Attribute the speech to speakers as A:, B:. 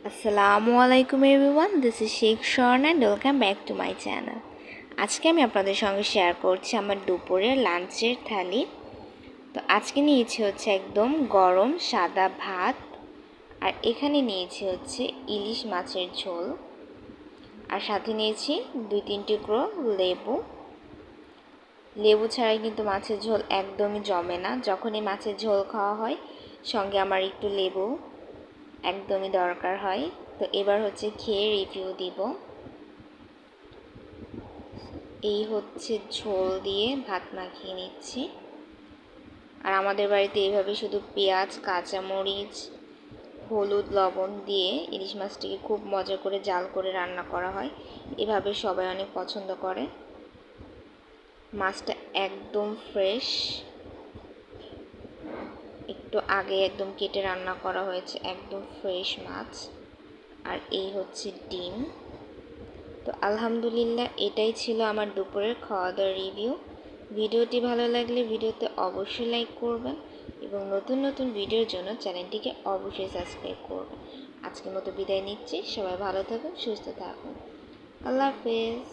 A: আসসালামু আলাইকুম everyone, this is Sheikh শরণ and welcome back to my channel. আজকে আমি আপনাদের সঙ্গে শেয়ার করছি আমার দুপুরের লাঞ্চের থালি। তো আজকে নিয়েছি হচ্ছে একদম গরম সাদা ভাত, আর এখানে নিয়েছি হচ্ছে ইলিশ মাছের ঝোল, আর সাথে নিয়েছি 2-3 টুকরো লেবু। লেবু ছাড়াই কিন্তু মাছের ঝোল একদমই জমে না। যখনই মাছের ঝোল খাওয়া হয় সঙ্গে আমার একটু লেবু একদমই দরকার হয়। তো এবার হচ্ছে খেয়ে রিভিউ দিব। এই হচ্ছে ঝোল দিয়ে ভাত মাখিয়ে নিচ্ছি। আর আমাদের বাড়িতে এইভাবে শুধু পেঁয়াজ, কাঁচামরিচ, হলুদ, লবণ দিয়ে ইলিশ মাছটিকে খুব মজা করে জাল করে রান্না করা হয়। এভাবে সবাই অনেক পছন্দ করে। মাছটা একদম ফ্রেশ, একটু আগে একদম কেটে রান্না করা হয়েছে, একদম ফ্রেশ মাছ। আর এই হচ্ছে ডিম। তো আলহামদুলিল্লাহ, এটাই ছিল আমার দুপুরের খাওয়া দাওয়ার রিভিউ। ভিডিওটি ভালো লাগলে ভিডিওতে অবশ্যই লাইক করবেন এবং নতুন নতুন ভিডিওর জন্য চ্যানেলটিকে অবশ্যই সাবস্ক্রাইব করবেন। আজকের মতো বিদায় নিচ্ছি। সবাই ভালো থাকুন, সুস্থ থাকুন। আল্লাহ হাফেজ।